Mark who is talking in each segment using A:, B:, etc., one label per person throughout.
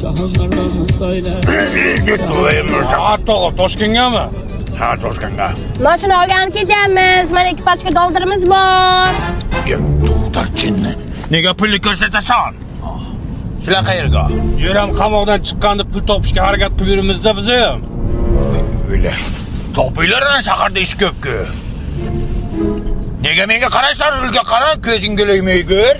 A: Şahınlarını söyle.
B: Ha, Toshkentgami? Ha, Toshkentga.
C: Mashina olganib ketyapmiz. Mana ekipajga doldurimiz bor.
B: To'xtarchinni. Nega pulni ko'rsatasan? Shular qayerga? Jo'ram qamoqdan chiqqanda pul topishga harakat qilib yuribmiz-da biz ham. Öyle. Topinglar shaharda ish ko'p-ku. Nega menga qaraysan, rulga qara, ko'zing g'o'laymay ko'r.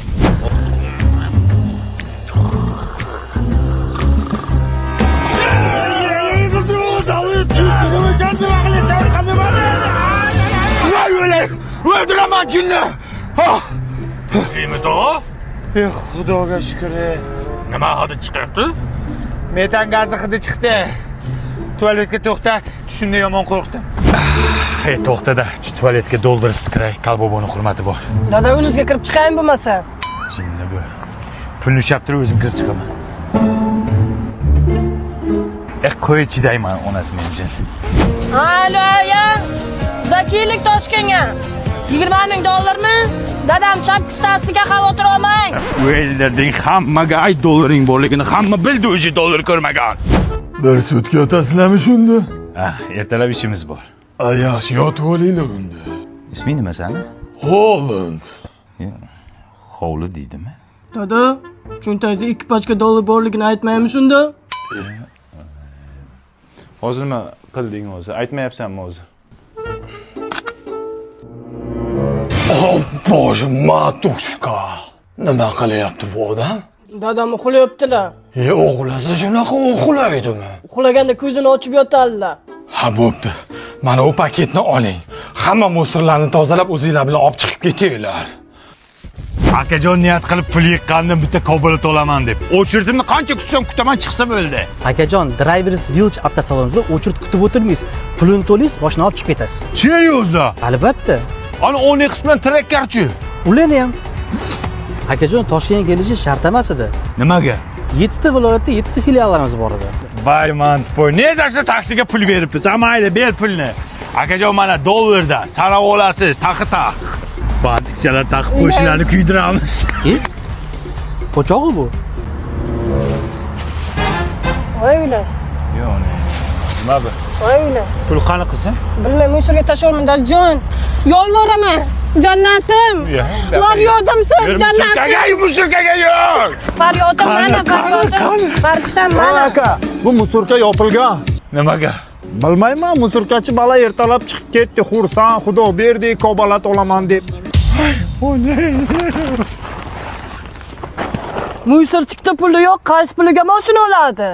B: Öldüremem cinni! İyi mi daha?
D: Xudoga shukr.
B: Nima hidi chiqyapti?
D: Metan gazi hidi chiqdi. Tualetga to'xtat. Tushunda yomon qo'rqdim. To'xtada. Shu tualetga doldursiz kiray. Qalboboni hurmati bor.
E: Dada uyingizga kirib chiqayin bo'lmasa.
D: Jinni bu. Pulni ushlab turib o'zim kirib chiqaman. Qo'y chidayman onasi mensin.
E: Alo, ya. Zakiylik Toshkentga. 20 ming dollarmi? Dadam chapki stasiyaga xavotir olmang.
D: Bu ellarding hammaga ay dollaring borligini hamma bildi, o'zi dollar ko'rmagan.
F: Bir sutka otasizlarmi shunda?
D: Ertalab ishimiz bor.
F: Yaxshi yotib olinglar unda.
D: Isming nima sani?
F: Holland.
D: Hovli deydimi?
E: Dada, cho'ntagingizda 2 pachka dollar borligini aytmaymi shunda?
D: Hozir nima qilding o'zi? Aytmayapsanmi o'zi?
F: Bože, matushka. Nima qilyapti bu odam?
E: Dadam uxlayaptilar.
F: O'g'lasa shunaqa uxlaydimi?
E: Uxlaganda ko'zini ochib yotadilar.
F: Ha, bo'pti. Mana u paketni oling. Hamma musorlarni tozalab o'zinglar bilan olib chiqib ketinglar.
D: Akajon niyat qilib pul yiqqandan bitta Cobalt olaman deb. O'chirdimni qancha kutsam kutaman chiqsa bo'ldi.
G: Akajon, Drivers Village avtosalonida o'chirt kutib o'tirmaysiz. Pulini to'laysiz, mashina olib chiqib ketasiz.
D: Chay o'zda.
G: Albatta.
D: Ana Onyx bilan Trackerchi.
G: Ularni ham. Akajon, Toshkentga kelishi shart emas edi.
D: Nimaga?
G: 7 ta viloyatda 7 ta filiallarimiz bor edi.
D: Voy mantboy, neza taksiga pul beribsiz. Mayli, ber pulni. Akajon mana dollarda sanab olasiz, taqi-taq. Batikchalar taqib qo'shlarni kuydiramiz.
G: Qo'chog'i bu.
E: Oylar.
D: Yo'q, nima bu?
E: Oylar.
D: Pul qani qilsin?
E: Bilmay, musorga tashlamayman, Dadajon. Yolvoraman. Jannatim. Var yordamsiz, jannatim.
D: Musurkaga yo'q.
E: Faryodim mana, faryodim. Farishtam mana.
D: Aka,
F: Bu musorka yopilgan.
D: nimaga?
F: Bilmayman, musorkachi bola ertalab chiqib ketdi, xursand, xudo berdi, Cobalt olaman deb.
E: Musorchikda puli yo'q, qaysi puliga mashina oladi?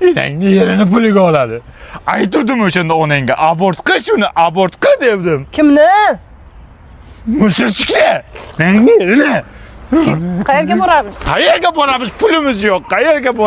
D: Enangni yerini puliga oladi. Aytdim o'shanda onangga, abort qil shuni, abort qil devdim.
E: Kimni?
D: Musurchikni. Enangni yerini.
E: Qayerga boramiz?
D: Qayerga boramiz? Pulimiz yo'q. Qayerga boramiz?